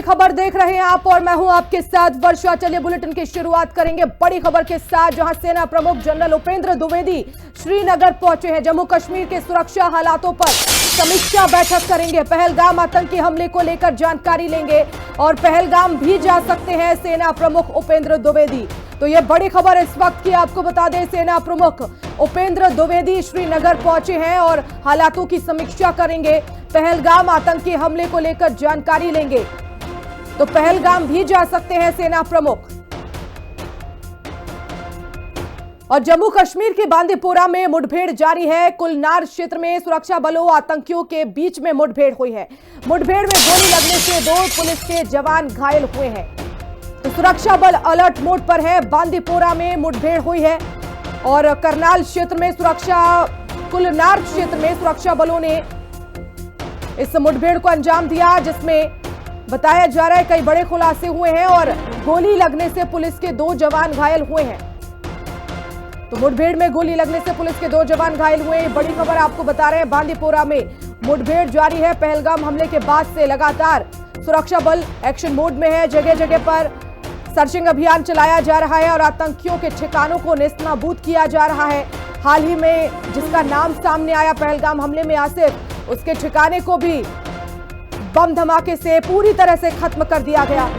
खबर देख रहे हैं आप और मैं हूं आपके साथ वर्षा। चलिए बुलेटिन की शुरुआत करेंगे बड़ी खबर के साथ, जहां सेना प्रमुख जनरल उपेंद्र द्विवेदी श्रीनगर पहुंचे हैं। जम्मू कश्मीर के सुरक्षा हालातों पर समीक्षा बैठक करेंगे। पहलगाम आतंकी हमले को लेकर जानकारी लेंगे और पहलगाम भी जा सकते हैं सेना प्रमुख उपेंद्र द्विवेदी। तो ये बड़ी खबर इस वक्त की, आपको बता दें सेना प्रमुख उपेंद्र द्विवेदी श्रीनगर पहुंचे हैं और हालातों की समीक्षा करेंगे। पहलगाम आतंकी हमले को लेकर जानकारी लेंगे। तो पहलगाम भी जा सकते हैं सेना प्रमुख। और जम्मू कश्मीर के बांदीपोरा में मुठभेड़ जारी है। कुलनार क्षेत्र में सुरक्षा बलों आतंकियों के बीच में मुठभेड़ हुई है। मुठभेड़ में गोली लगने से 2 पुलिस के जवान घायल हुए हैं। तो सुरक्षा बल अलर्ट मोड पर है। बांदीपोरा में मुठभेड़ हुई है और करनाल क्षेत्र में कुलनार क्षेत्र में सुरक्षा बलों ने इस मुठभेड़ को अंजाम दिया, जिसमें बताया जा रहा है कई बड़े खुलासे हुए हैं और गोली लगने से पुलिस के 2 जवान घायल हुए हैं। तो मुठभेड़ में गोली लगने से पुलिस के 2 जवान घायल हुए। बड़ी खबर आपको बता रहे हैं, बांदीपोरा में मुठभेड़ जारी है। पहलगाम हमले के बाद से लगातार सुरक्षा बल एक्शन मोड में है। जगह जगह पर सर्चिंग अभियान चलाया जा रहा है और आतंकियों के ठिकानों को नेस्तनाबूद किया जा रहा है। हाल ही में जिसका नाम सामने आया पहलगाम हमले में आसिफ, उसके ठिकाने को भी बम धमाके से पूरी तरह से खत्म कर दिया गया।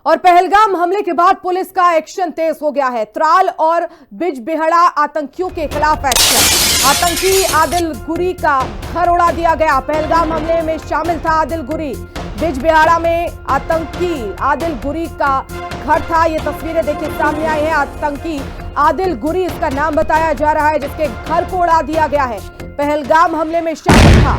और पहलगाम हमले के बाद पुलिस का एक्शन तेज हो गया है। त्राल और बिजबिहड़ा आतंकियों के खिलाफ एक्शन। आतंकी आदिल गुरी का घर उड़ा दिया गया। पहलगाम हमले में शामिल था आदिल गुरी। बिजबिहाड़ा में आतंकी आदिल गुरी का घर था। ये तस्वीरें देखिए सामने आई हैं। आतंकी आदिल गुरी इसका नाम बताया जा रहा है, जिसके घर को उड़ा दिया गया है। पहलगाम हमले में शामिल था।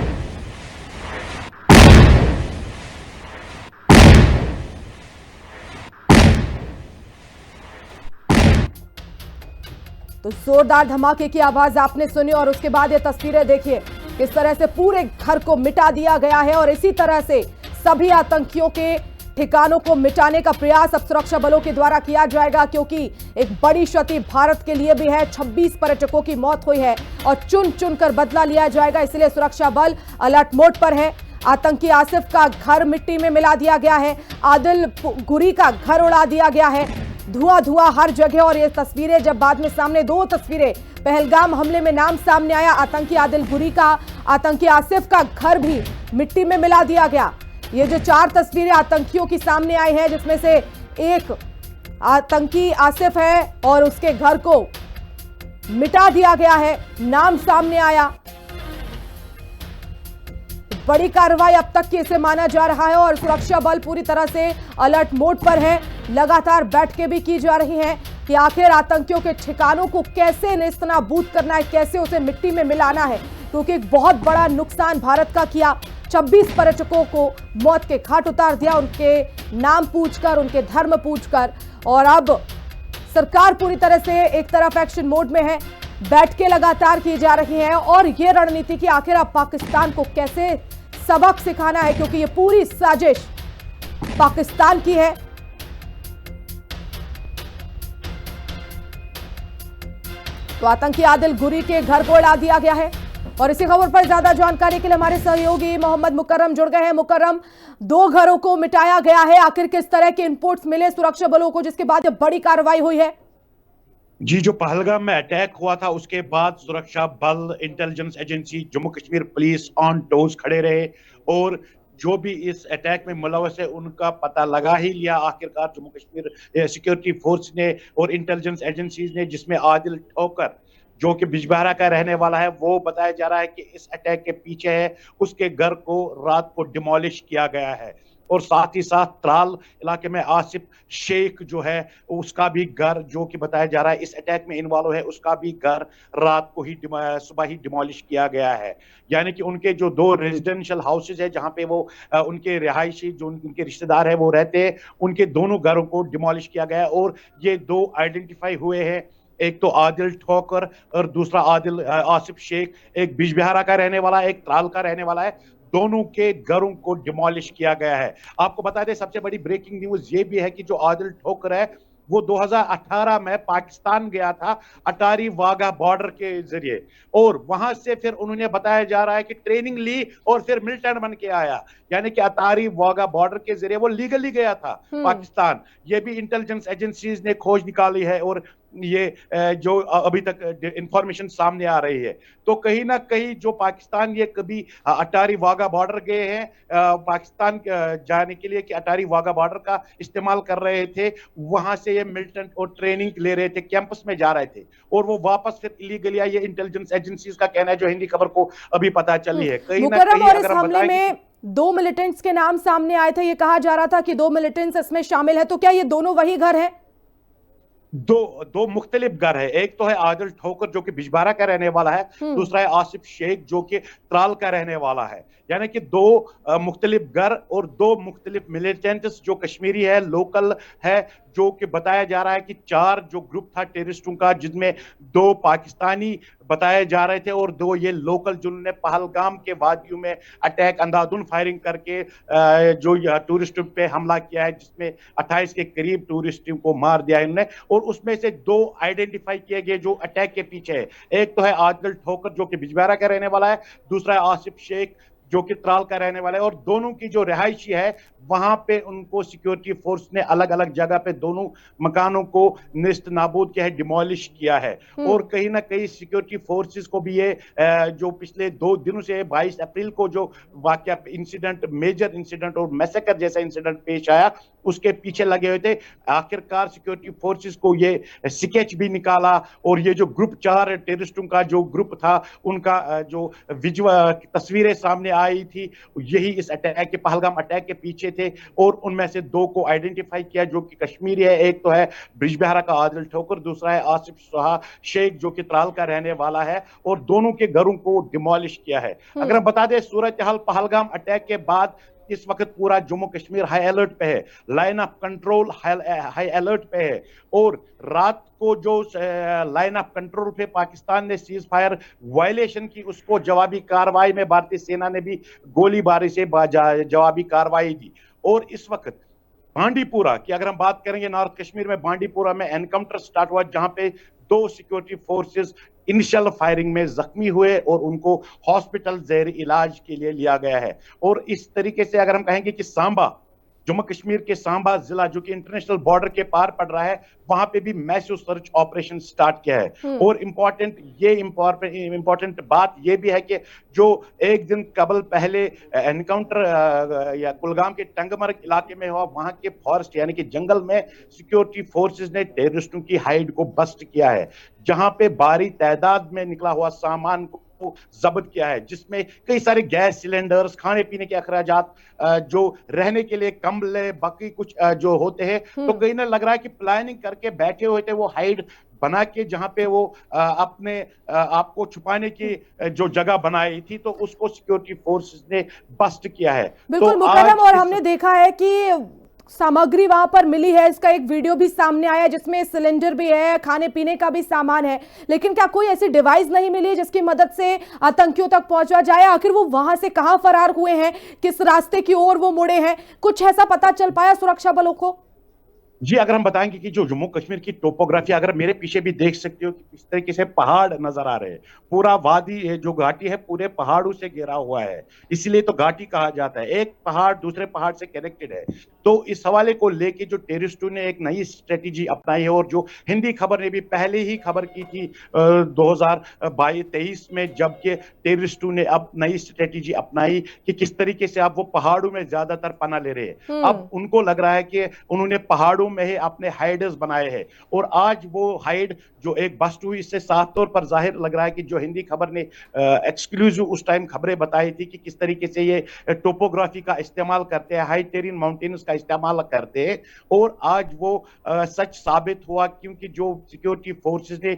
तो जोरदार धमाके की आवाज आपने सुनी और उसके बाद ये तस्वीरें देखिए किस तरह से पूरे घर को मिटा दिया गया है। और इसी तरह से सभी आतंकियों के ठिकानों को मिटाने का प्रयास अब सुरक्षा बलों के द्वारा किया जाएगा, क्योंकि एक बड़ी क्षति भारत के लिए भी है। 26 पर्यटकों की मौत हुई है और चुन चुन कर बदला लिया जाएगा, इसलिए सुरक्षा बल अलर्ट मोड पर है। आतंकी आसिफ का घर मिट्टी में मिला दिया गया है। आदिल गुरी का घर उड़ा दिया गया है। धुआं धुआं हर जगह। और ये तस्वीरें जब बाद में सामने 2 तस्वीरें, पहलगाम हमले में नाम सामने आया आतंकी आदिल गुरी का, आतंकी आसिफ का घर भी मिट्टी में मिला दिया गया। ये जो 4 तस्वीरें आतंकियों की सामने आई हैं, जिसमें से एक आतंकी आसिफ है और उसके घर को मिटा दिया गया है, नाम सामने आया। बड़ी कार्रवाई अब तक की इसे माना जा रहा है और सुरक्षा बल पूरी तरह से अलर्ट मोड पर है। लगातार बैठकें भी की जा रही हैं कि आखिर आतंकियों के ठिकानों को कैसे नेस्तनाबूद करना है, कैसे उसे मिट्टी में मिलाना है, क्योंकि एक बहुत बड़ा नुकसान भारत का किया। 26 पर्यटकों को मौत के घाट उतार दिया, उनके नाम पूछकर, उनके धर्म पूछकर। और अब सरकार पूरी तरह से एक तरफ एक्शन मोड में है। बैठकें लगातार की जा रही हैं और ये रणनीति कि आखिर अब पाकिस्तान को कैसे सबक सिखाना है, क्योंकि ये पूरी साजिश पाकिस्तान की है। तो आतंकी आदिल गुरी के घर को उड़ा दिया गया है। और इसी खबर पर ज्यादा जानकारी के लिए हमारे सहयोगी मोहम्मद मुकर्रम जुड़ गए हैं। मुकर्रम, 2 घरों को मिटाया गया है, आखिर किस तरह के इनपुट्स मिले सुरक्षा बलों को, जिसके बाद ये बड़ी कार्रवाई हुई है? जी, जो पहलगाम में अटैक हुआ था उसके बाद सुरक्षा बल, intelligence agency, Jammu Kashmir police on toes खड़े रहे और जो भी इस अटैक में मुलव्वस है उनका पता लगा ही लिया आखिरकार जम्मू कश्मीर सिक्योरिटी फोर्स ने और इंटेलिजेंस एजेंसीज ने, जिसमें आदिल ठोकर जो कि बिजबिहाड़ा का रहने वाला है, वो बताया जा रहा है कि इस अटैक के पीछे है। उसके घर को रात को डिमोलिश किया गया है और साथ ही साथ त्राल इलाके में आसिफ शेख जो है उसका भी घर, जो कि बताया जा रहा है इस अटैक में इन्वॉल्व है, उसका भी घर रात को ही सुबह ही डिमोलिश किया गया है। यानी कि उनके जो 2 रेजिडेंशियल हाउसेज है जहां पे वो उनके रिहायशी जो उनके रिश्तेदार है वो रहते हैं, उनके दोनों घरों को डिमोलिश किया गया है। और ये 2 आइडेंटिफाई हुए हैं, एक तो आदिल ठोकर और दूसरा आदिल आसिफ शेख, एक बिजबिहाड़ा का रहने वाला है, एक त्राल का रहने वाला है। दोनों के घरों को डिमोलिश किया गया है। आपको बता दें सबसे बड़ी ब्रेकिंग न्यूज ये भी है कि जो आदिल ठोकर है वो 2018 में पाकिस्तान गया था अटारी वाघा बॉर्डर के जरिए, और वहां से फिर उन्होंने बताया जा रहा है कि ट्रेनिंग ली और फिर मिलिटेंट बन के आया, यानी कि अटारी वाघा बॉर्डर के जरिए वो लीगली गया था पाकिस्तान। ये भी इंटेलिजेंस एजेंसीज ने खोज निकाली है, और ये जो अभी तक इंफॉर्मेशन सामने आ रही है। तो कहीं ना कहीं जो पाकिस्तान ये कभी अटारी वाघा बॉर्डर गए हैं पाकिस्तान जाने के लिए, कि अटारी वाघा बॉर्डर का इस्तेमाल कर रहे थे, वहां से ये मिलिटेंट और ट्रेनिंग ले रहे थे, कैंपस में जा रहे थे, और वो वापस फिर इलीगली आए। ये इंटेलिजेंस एजेंसीज का कहना है, जो हिंदी खबर को अभी पता चली है। कहीं ना मुकर्रम, कहीं और इस अगर हम हमले में 2 मिलिटेंट्स के नाम सामने आए थे, ये कहा जा रहा था कि 2 मिलिटेंट्स इसमें शामिल है, तो क्या ये दोनों वही घर है? दो मुख्तलिफ घर है। एक तो है आदिल ठोकर जो कि बिजबारा का रहने वाला है, दूसरा है आसिफ शेख जो कि त्राल का रहने वाला है। यानी कि दो मुख्तलिफ घर और दो मुख्तलिफ मिलिटेंट्स जो कश्मीरी है, लोकल है, जो कि बताया जा रहा है कि 4 जो ग्रुप था टेररिस्टों का, जिसमें 2 पाकिस्तानी बताए जा रहे थे और 2 ये लोकल, जिन्होंने पहलगाम के वादियों में अटैक अंधाधुंध फायरिंग करके जो टूरिस्टों पे हमला किया है, जिसमें 28 के करीब टूरिस्टों को मार दिया इन्होंने। और उसमें से 2 आइडेंटिफाई किए गए जो अटैक के पीछे है। एक तो है आदिल ठोकर जो कि बिजबारा का रहने वाला है, दूसरा है आसिफ शेख जो कि त्राल का रहने वाला है। और दोनों की जो रिहायशी है, वहां पे उनको सिक्योरिटी फोर्स ने अलग अलग जगह पे दोनों मकानों को निस्त नाबूद किया है, डिमोलिश किया है। और कहीं ना कहीं सिक्योरिटी फोर्सेस को भी ये जो पिछले 2 दिनों से 22 अप्रैल को जो वाकया इंसिडेंट, मेजर इंसिडेंट और मैसेकर जैसा इंसिडेंट पेश आया, उसके पीछे लगे हुए थे। आखिरकार सिक्योरिटी फोर्सेस को ये स्केच भी निकाला, और ये जो ग्रुप 4 टेररिस्टों का जो ग्रुप था, उनका जो विजुअल तस्वीरें सामने आई थी, यही इस अटैक के, पहलगाम अटैक के पीछे थे। और उनमें से 2 को आइडेंटिफाई किया जो कि कश्मीरी है। एक तो है बिजबहरा का आदिल ठोकर, दूसरा है आसिफ सुहा शेख जो कि त्राल का रहने वाला है, और दोनों के घरों को डिमोलिश किया है। अगर हम बता दें, सूरत हाल पहलगाम अटैक के बाद इस वक्त पूरा जम्मू कश्मीर हाई अलर्ट पे है, line of control high alert पे है। और रात को जो लाइन ऑफ कंट्रोल पे पाकिस्तान ने सीज फायर वायलेशन की, उसको जवाबी कार्रवाई में भारतीय सेना ने भी गोलीबारी से जवाबी कार्रवाई दी। और इस वक्त बांडीपुरा की अगर हम बात करेंगे, नॉर्थ कश्मीर में बांडीपुरा में एनकाउंटर स्टार्ट हुआ, जहां पे 2 सिक्योरिटी फोर्सेस इनिशियल फायरिंग में जख्मी हुए और उनको हॉस्पिटल जेर इलाज के लिए लिया गया है। और इस तरीके से अगर हम कहेंगे कि सांबा, जम्मू कश्मीर के सांबा जिला जो कि इंटरनेशनल बॉर्डर के पार पड़ रहा है, वहां पे भी मैसिव सर्च ऑपरेशन स्टार्ट किया है। और इंपॉर्टेंट बात ये भी है कि जो एक दिन कबल पहले एनकाउंटर या कुलगाम के टंगमर्ग इलाके में हुआ, वहां के फॉरेस्ट यानी कि जंगल में सिक्योरिटी फोर्सेस ने टेररिस्टों की हाइड को बस्ट किया है, जहां पे भारी तादाद में निकला हुआ सामान को जब्त किया है, जिसमें कई सारे गैस सिलेंडर्स, खाने पीने के अखराजात, जो रहने के लिए कंबले, बाकी कुछ जो होते हैं। तो कहीं ना लग रहा है कि प्लानिंग करके बैठे हुए थे वो हाइड बना के, जहां पे वो अपने आपको छुपाने की जो जगह बनाई थी, तो उसको सिक्योरिटी फोर्सेस ने बस्ट किया है। बिल्कुल तो मुकर्रम, और हमने देखा है कि सामग्री वहां पर मिली है, इसका एक वीडियो भी सामने आया जिसमें सिलेंडर भी है, खाने पीने का भी सामान है, लेकिन क्या कोई ऐसी डिवाइस नहीं मिली जिसकी मदद से आतंकियों तक पहुंचा जाए? आखिर वो वहां से कहां फरार हुए हैं, किस रास्ते की ओर वो मुड़े हैं, कुछ ऐसा पता चल पाया सुरक्षा बलों को? जी, अगर हम बताएंगे कि जो जम्मू कश्मीर की टोपोग्राफी, अगर मेरे पीछे भी देख सकते हो कि किस तरीके से पहाड़ नजर आ रहे हैं, पूरा वादी जो घाटी है पूरे पहाड़ों से घिरा हुआ है, इसलिए तो घाटी कहा जाता है। एक पहाड़ दूसरे पहाड़ से कनेक्टेड है। तो इस हवाले को लेके जो टेररिस्टों ने एक नई स्ट्रेटेजी अपनाई है, और जो हिंदी खबर ने भी पहले ही खबर की थी 2022-23 में, जबकि टेररिस्टों ने अब नई स्ट्रेटेजी अपनाई कि किस तरीके से अब वो पहाड़ों में ज्यादातर पना ले रहे हैं। अब उनको लग रहा है कि उन्होंने पहाड़ों में ही अपने हाइडर्स बनाए हैं, और आज वो हाइड जो एक बस्ट हुई, इससे साफ तौर पर जाहिर लग रहा है कि जो हिंदी खबर ने एक्सक्लूसिव उस टाइम खबरें बताई थी कि किस तरीके से ये टोपोग्राफी का इस्तेमाल करते हैं, हाई टेरिन माउंटेन्स का इस्तेमाल करते हैं, और आज वो सच साबित हुआ, क्योंकि जो सिक्योरिटी फोर्सेस ने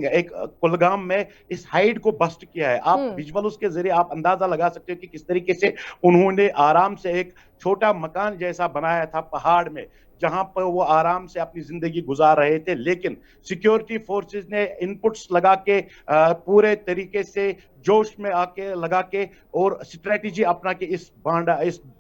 एक कुलगाम में इस हाइड को बस्ट किया है। आप विजुअल्स के जरिए आप अंदाजा लगा सकते हो कि किस तरीके से उन्होंने आराम से एक छोटा मकान जैसा बनाया था पहाड़ में, जहां पर वो आराम से अपनी जिंदगी गुजार रहे थे, लेकिन सिक्योरिटी फोर्सेस ने इनपुट्स लगा के पूरे तरीके से जोश में आके लगा के और स्ट्रेटजी अपना के इस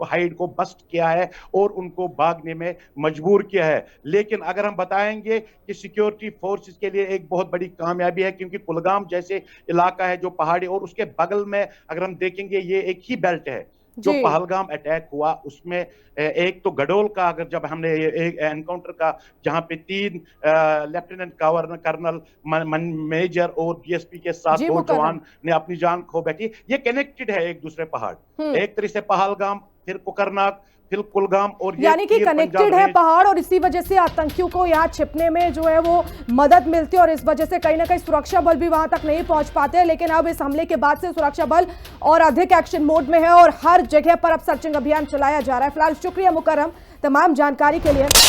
हाइड को बस्ट किया है और उनको भागने में मजबूर किया है। लेकिन अगर हम बताएंगे कि सिक्योरिटी फोर्सेस के लिए एक बहुत बड़ी कामयाबी है, क्योंकि कुलगाम जैसे इलाका है जो पहाड़ी, और उसके बगल में अगर हम देखेंगे ये एक ही बेल्ट है। जो जी। पहलगाम अटैक हुआ उसमें एक तो गडोल का, अगर जब हमने एक एनकाउंटर का, जहां पे 3 लेफ्टिनेंट कर्नल, मेजर और डीएसपी के साथ जी 2 मुकर्रम। जवान ने अपनी जान खो बैठी। ये कनेक्टेड है एक दूसरे पहाड़, एक तरह से पहलगाम, फिर कुकरनाग, फिर कुलगाम, और ये यानी कि पीर पंजाब कनेक्टेड है रेंज। पहाड़, और इसी वजह से आतंकियों को यहाँ छिपने में जो है वो मदद मिलती है, और इस वजह से कहीं ना कहीं सुरक्षा बल भी वहां तक नहीं पहुंच पाते। लेकिन अब इस हमले के बाद से सुरक्षा बल और अधिक एक्शन मोड में है और हर जगह पर अब सर्चिंग अभियान चलाया जा रहा है। फिलहाल शुक्रिया मुकर्रम तमाम जानकारी के लिए।